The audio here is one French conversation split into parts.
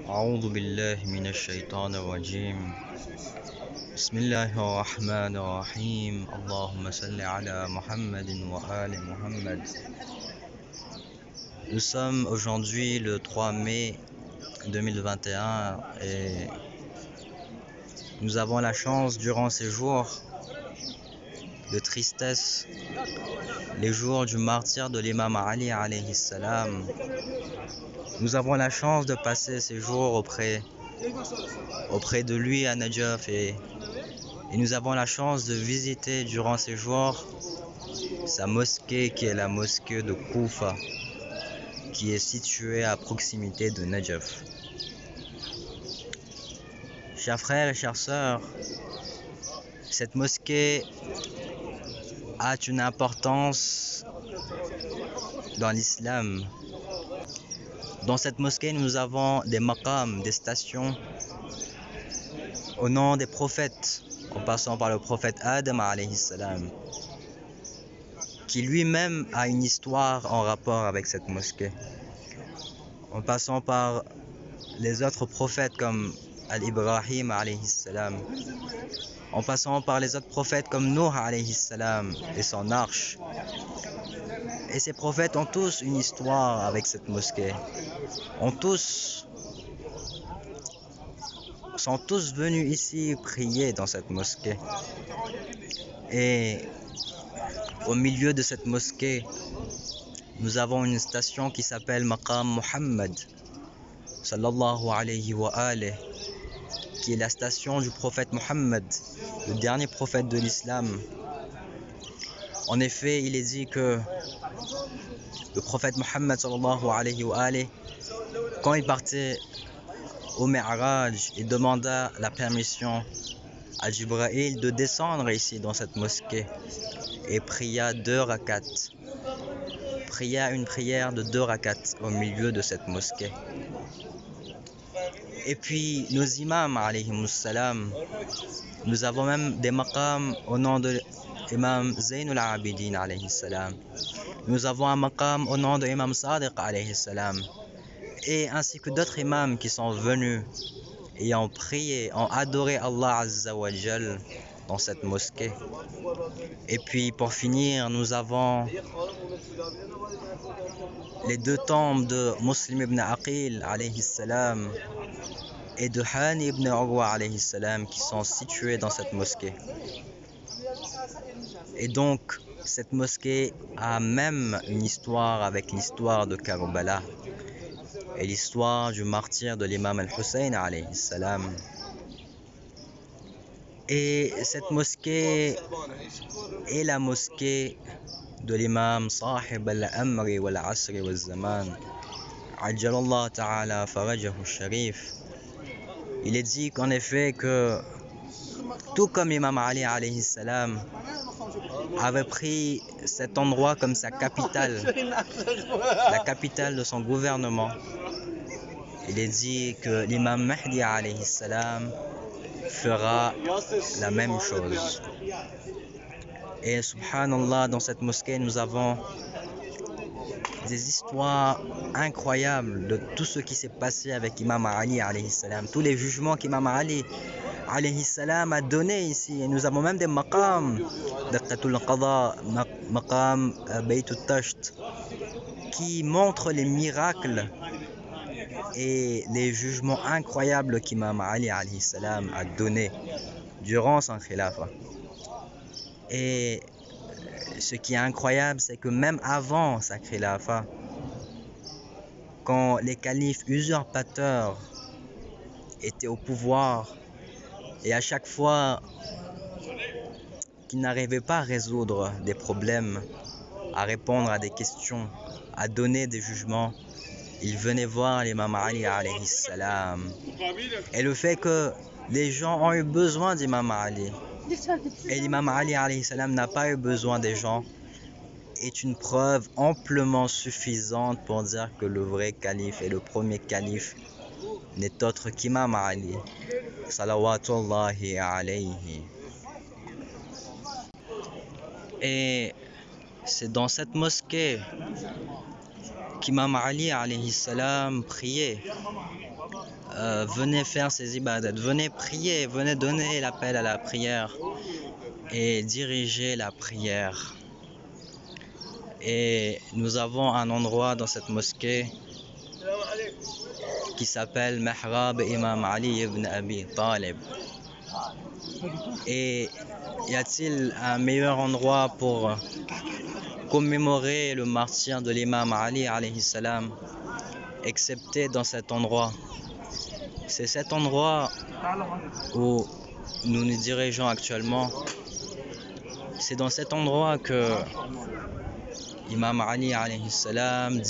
أعوذ بالله من الشيطان الرجيم بسم الله الرحمن الرحيم اللهم صل على محمد وآل Muhammad. Nous sommes aujourd'hui le 3 mai 2021 et nous avons la chance durant ces jours de tristesse, les jours du martyre de l'imam Ali alayhi salam. Nous avons la chance de passer ces jours auprès de lui à Najaf et nous avons la chance de visiter durant ces jours sa mosquée qui est la mosquée de Koufa, qui est située à proximité de Najaf. Chers frères et chères sœurs, cette mosquée a une importance dans l'islam. Dans cette mosquée, nous avons des maqams, des stations au nom des prophètes, en passant par le prophète Adam alayhi salam, qui lui-même a une histoire en rapport avec cette mosquée, en passant par les autres prophètes comme Al-Ibrahim alayhi salam, en passant par les autres prophètes comme Nuh alayhi salam et son arche. Et ces prophètes ont tous une histoire avec cette mosquée, sont tous venus ici prier dans cette mosquée. Et au milieu de cette mosquée, nous avons une station qui s'appelle Maqam Muhammad sallallahu alayhi wa alihi, qui est la station du prophète Muhammad, le dernier prophète de l'islam. En effet, il est dit que le prophète Muhammad sallallahu alayhi wa alihi, quand il partait au Mi'raj, il demanda la permission à Jibril de descendre ici dans cette mosquée et pria une prière de 2 rakats au milieu de cette mosquée. Et puis nos imams alayhimus salam, nous avons même des maqams au nom de l'imam Zainul Abidin alayhi salam. Nous avons un maqam au nom de l'imam Sadiq alayhi salam, et ainsi que d'autres imams qui sont venus et ont prié, ont adoré Allah Azza wa Jal dans cette mosquée. Et puis pour finir, nous avons les 2 tombes de Muslim ibn Aqil alayhi salam et de Hani ibn Urwa alayhi salam qui sont situés dans cette mosquée. Et donc cette mosquée a même une histoire avec l'histoire de Karbala et l'histoire du martyre de l'imam al-Hussein alayhi salam. Et cette mosquée est la mosquée de l'imam Sahib al-Amri wal-Asri wal-Zaman, Ajjalallah ta'ala farajahu sharif. Il est dit qu'en effet que tout comme l'imam Ali alayhi salam avait pris cet endroit comme sa capitale, la capitale de son gouvernement, il est dit que l'imam Mahdi alayhi salam fera la même chose. Et subhanallah, dans cette mosquée, nous avons des histoires incroyables de tout ce qui s'est passé avec Imam Ali alayhi salam, tous les jugements qu'Imam Ali alayhi salam a donnés ici. Et nous avons même des maqams, Daqatul Qada, maqam Baytut Tasht, qui montrent les miracles et les jugements incroyables qu'Imam Ali alayhi salam a donnés durant son khilafa. Et ce qui est incroyable, c'est que même avant sa khilafa, quand les califes usurpateurs étaient au pouvoir, et à chaque fois qu'ils n'arrivaient pas à résoudre des problèmes, à répondre à des questions, à donner des jugements, ils venaient voir l'imam Ali alayhi salam. Et le fait que les gens ont eu besoin d'imam Ali, et l'imam Ali alayhi salam n'a pas eu besoin des gens, est une preuve amplement suffisante pour dire que le vrai calife et le premier calife n'est autre qu'imam Ali salawatullahi alayhi. Et c'est dans cette mosquée qu'Imam Ali alayhi salam priait. Venez faire ses ibadat, venez prier, venez donner l'appel à la prière et diriger la prière. Et nous avons un endroit dans cette mosquée qui s'appelle Mihrab Imam Ali ibn Abi Talib. Et y a-t-il un meilleur endroit pour commémorer le martyre de l'imam Ali alayhi salam, excepté dans cet endroit? C'est cet endroit où nous nous dirigeons actuellement. C'est dans cet endroit que Imam Ali alayhi salam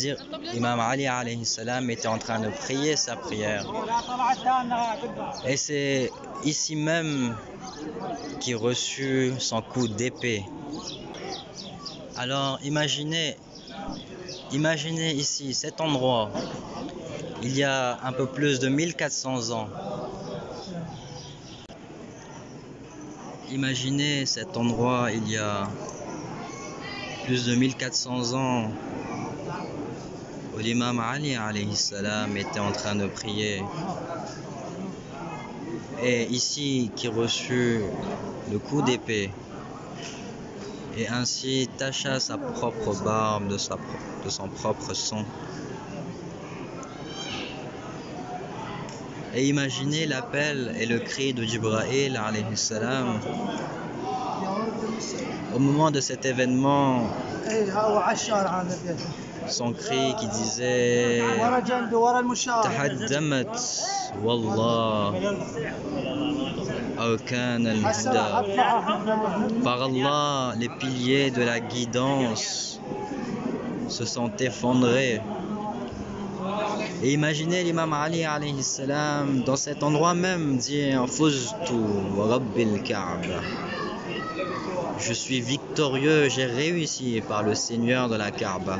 était en train de prier sa prière. Et c'est ici même qu'il reçut son coup d'épée. Alors imaginez ici cet endroit, il y a un peu plus de 1400 ans. Imaginez cet endroit, il y a plus de 1400 ans, où l'imam Ali alayhi salam était en train de prier. Et ici qui reçut le coup d'épée et ainsi tacha sa propre barbe de son propre sang. Et imaginez l'appel et le cri de Jibril alayhi salam au moment de cet événement, son cri qui disait Tahaddamat wallah aw kana al-huda. Par Allah, les piliers de la guidance se sont effondrés. Et imaginez l'imam Ali alayhi salam dans cet endroit même dire Fuztu wa rabbil Kaaba. Je suis victorieux, j'ai réussi par le Seigneur de la Kaaba.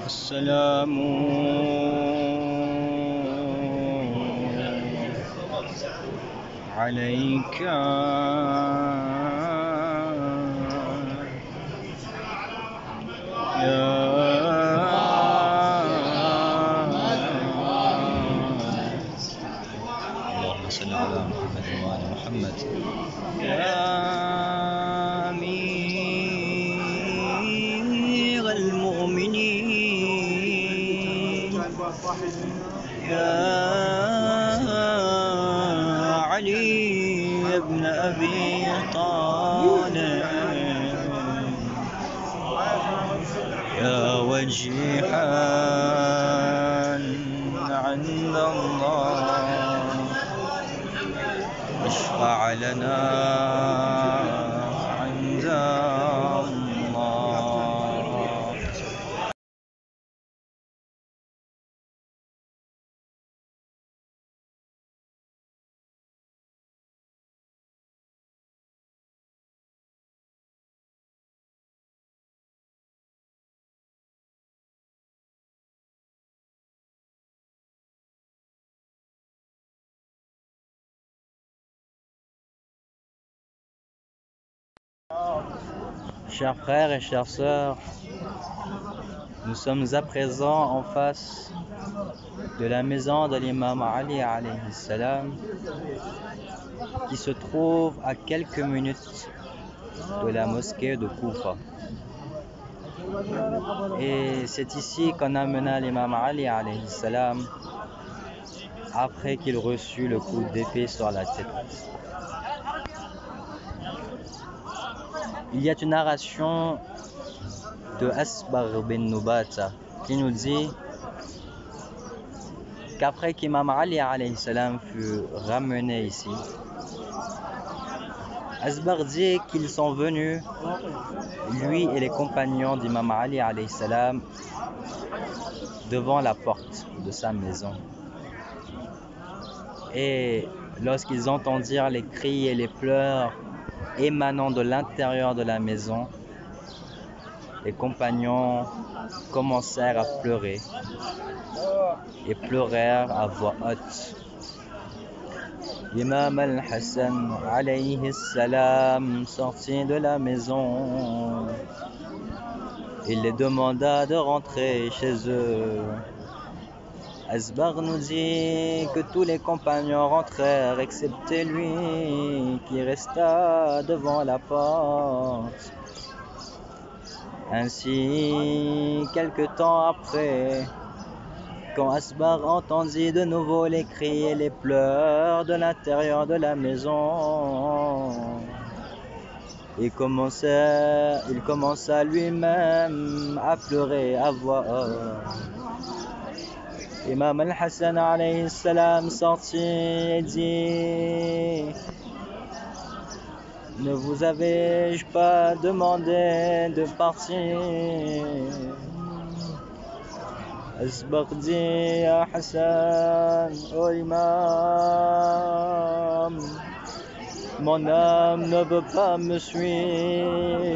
السلام عليك اللهم صل على محمد وآل محمد يا أمير المؤمنين يا علي بن أبي طالب يا وجيها عند الله اشفع لنا عند الله. Chers frères et chères sœurs, nous sommes à présent en face de la maison de l'imam Ali alayhi salam qui se trouve à quelques minutes de la mosquée de Koufa. Et c'est ici qu'on amena l'imam Ali alayhi salam après qu'il reçut le coup d'épée sur la tête. Il y a une narration de Asbar bin Nubata qui nous dit qu'après qu'imam Ali alayhi salam fut ramené ici, Asbar dit qu'ils sont venus, lui et les compagnons d'imam Ali alayhi salam, devant la porte de sa maison. Et lorsqu'ils entendirent les cris et les pleurs émanant de l'intérieur de la maison, les compagnons commencèrent à pleurer et pleurèrent à voix haute. L'imam al-Hassan alayhi salam sortit de la maison. Il les demanda de rentrer chez eux. Asbar nous dit que tous les compagnons rentrèrent excepté lui qui resta devant la porte. Ainsi, quelque temps après, quand Asbar entendit de nouveau les cris et les pleurs de l'intérieur de la maison, il commença lui-même à pleurer à voix haute. Imam al-Hassan alayhi salam sortit et dit: ne vous avais-je pas demandé de partir? Asbar dit à Hassan: oh Imam, mon âme ne veut pas me suivre.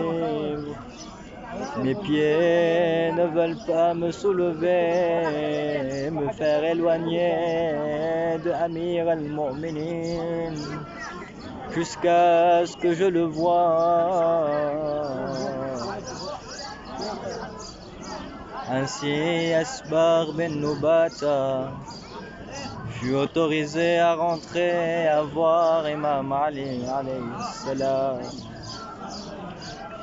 Mes pieds ne veulent pas me soulever, me faire éloigner de Amir al-Mu'minin jusqu'à ce que je le voie. Ainsi, Asbar bin Nubata fut autorisé à rentrer à voir Imam Ali alayhi salam.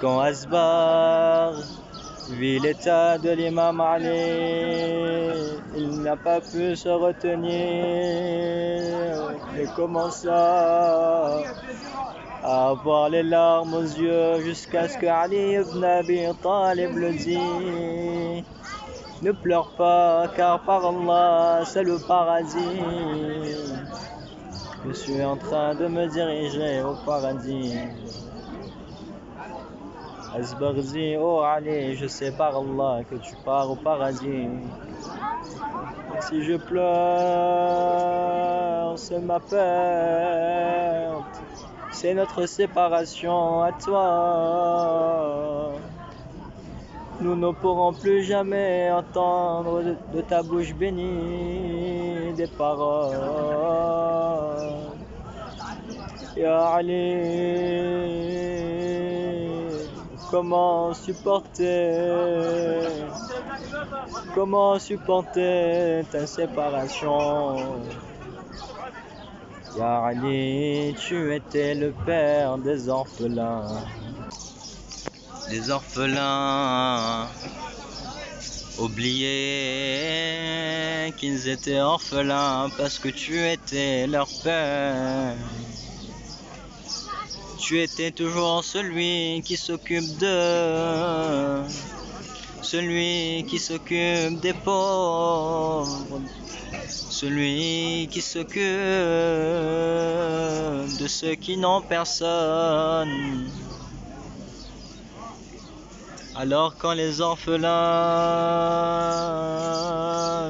Quand Asbar vit l'état de l'imam Ali, il n'a pas pu se retenir et commença à avoir les larmes aux yeux jusqu'à ce que Ali ibn Abi Talib le dit: ne pleure pas, car par Allah c'est le paradis. Je suis en train de me diriger au paradis. Asbar dit: oh Ali, je sais par Allah que tu pars au paradis. Si je pleure, c'est ma perte, c'est notre séparation à toi. Nous ne pourrons plus jamais entendre de ta bouche bénie des paroles. Ya Ali, comment supporter ta séparation? Ya Ali, tu étais le père des orphelins. Les orphelins oubliaient qu'ils étaient orphelins parce que tu étais leur père. Tu étais toujours celui qui s'occupe d'eux, celui qui s'occupe des pauvres, celui qui s'occupe de ceux qui n'ont personne. Alors quand les orphelins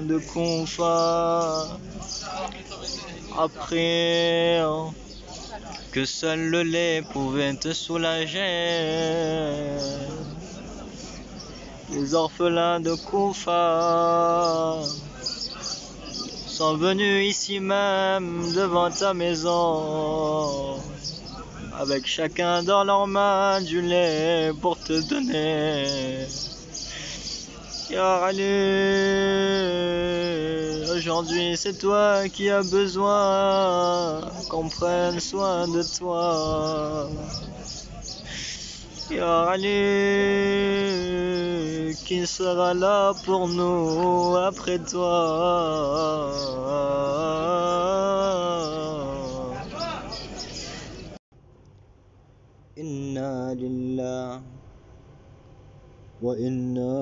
de Koufa apprirent que seul le lait pouvait te soulager, les orphelins de Koufa sont venus ici même devant ta maison, avec chacun dans leurs mains du lait pour te donner. Ya Ali, aujourd'hui c'est toi qui as besoin qu'on prenne soin de toi. Ya Ali, qui sera là pour nous après toi? Inna lillah wa inna